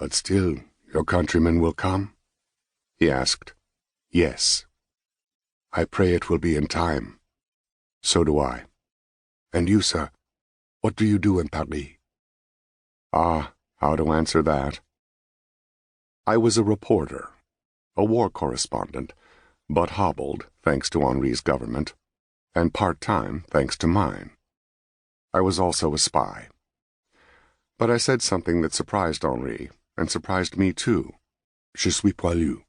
"But still, your countrymen will come?" he asked. "Yes." "I pray it will be in time." "So do I." "And you, sir, what do you do in Paris?" Ah, how to answer that? I was a reporter, a war correspondent, but hobbled, thanks to Henri's government, and part-time, thanks to mine. I was also a spy. But I said something that surprised Henri, and surprised me too. "Je suis poilu."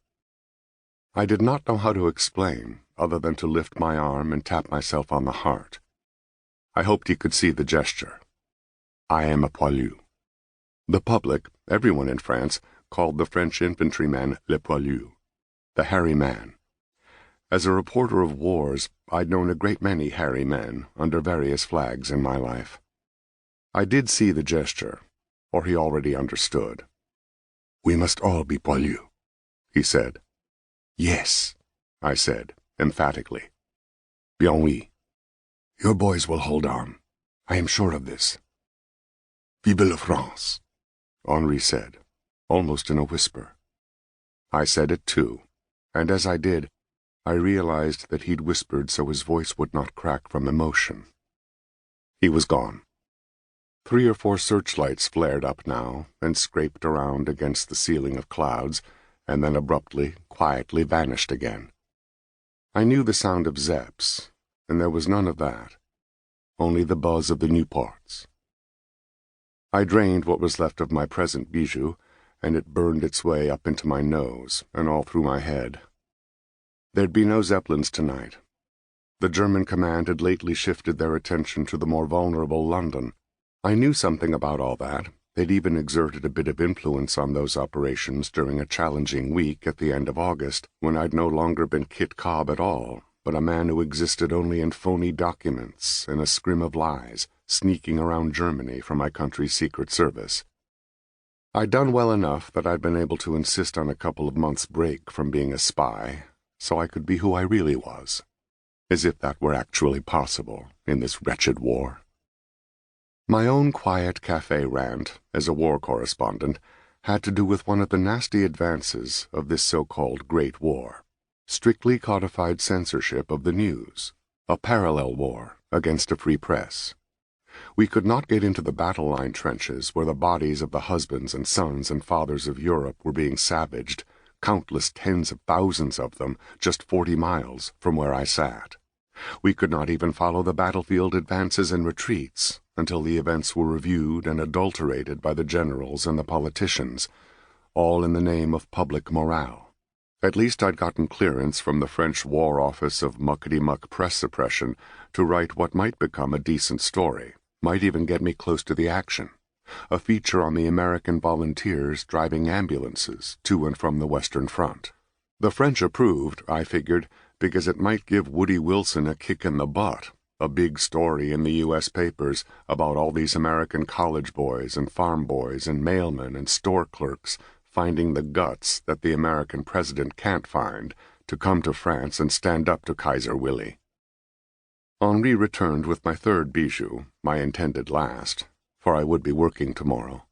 I did not know how to explain, other than to lift my arm and tap myself on the heart. I hoped he could see the gesture. I am a poilu. The public, everyone in France, called the French infantryman le poilu, the hairy man. As a reporter of wars, I'd known a great many hairy men under various flags in my life. I did see the gesture, or he already understood. "We must all be poilus," he said. "Yes," I said, emphatically. "Bien oui. Your boys will hold on. I am sure of this." "Vive la France," Henri said, almost in a whisper. I said it too, and as I did, I realized that he'd whispered so his voice would not crack from emotion. He was gone. 3 or 4 searchlights flared up now and scraped around against the ceiling of clouds, and then abruptly, quietly vanished again. I knew the sound of Zeps, and there was none of that, only the buzz of the Nieuports. I drained what was left of my present bijou, and it burned its way up into my nose and all through my head. There'd be no Zeppelins tonight. The German command had lately shifted their attention to the more vulnerable London. I knew something about all that. They'd even exerted a bit of influence on those operations during a challenging week at the end of August, when I'd no longer been Kit Cobb at all, but a man who existed only in phony documents and a scrim of lies, sneaking around Germany for my country's Secret Service. I'd done well enough that I'd been able to insist on a couple of months' break from being a spy, so I could be who I really was, as if that were actually possible in this wretched war. My own quiet cafe rant, as a war correspondent, had to do with one of the nasty advances of this so-called Great War, strictly codified censorship of the news, a parallel war against a free press. We could not get into the battle line trenches where the bodies of the husbands and sons and fathers of Europe were being savaged, countless tens of thousands of them, just 40 miles from where I sat. We could not even follow the battlefield advances and retreats until the events were reviewed and adulterated by the generals and the politicians, all in the name of public morale. At least I'd gotten clearance from the French War Office of muckety-muck press suppression to write what might become a decent story, might even get me close to the action. A feature on the American volunteers driving ambulances to and from the Western Front. The French approved, I figured, because it might give Woody Wilson a kick in the butt, a big story in the U.S. papers about all these American college boys and farm boys and mailmen and store clerks finding the guts that the American president can't find to come to France and stand up to Kaiser Willie. Henri returned with my third bijou, my intended last, for I would be working tomorrow.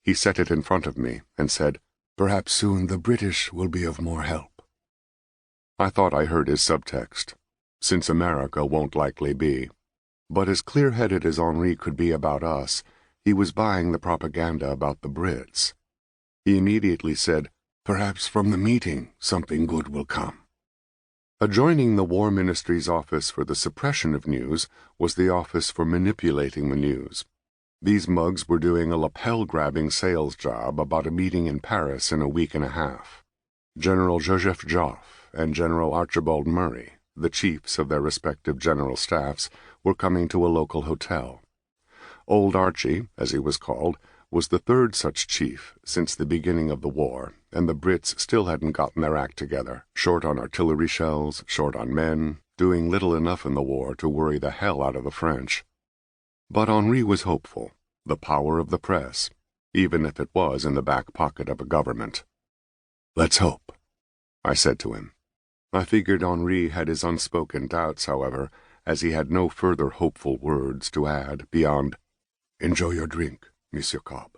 He set it in front of me and said, "Perhaps soon the British will be of more help." I thought I heard his subtext, since America won't likely be. But as clear-headed as Henri could be about us, he was buying the propaganda about the Brits. He immediately said, "Perhaps from the meeting something good will come." Adjoining the War Ministry's Office for the Suppression of News was the Office for Manipulating the News. These mugs were doing a lapel-grabbing sales job about a meeting in Paris in a week and a half. General Joseph Joffre and General Archibald Murray, the chiefs of their respective general staffs, were coming to a local hotel. Old Archie, as he was called, was the third such chief since the beginning of the war, and the Brits still hadn't gotten their act together, short on artillery shells, short on men, doing little enough in the war to worry the hell out of the French. But Henri was hopeful, the power of the press, even if it was in the back pocket of a government. "Let's hope," I said to him. I figured Henri had his unspoken doubts, however, as he had no further hopeful words to add beyond, "Enjoy your drink, Monsieur Cobb."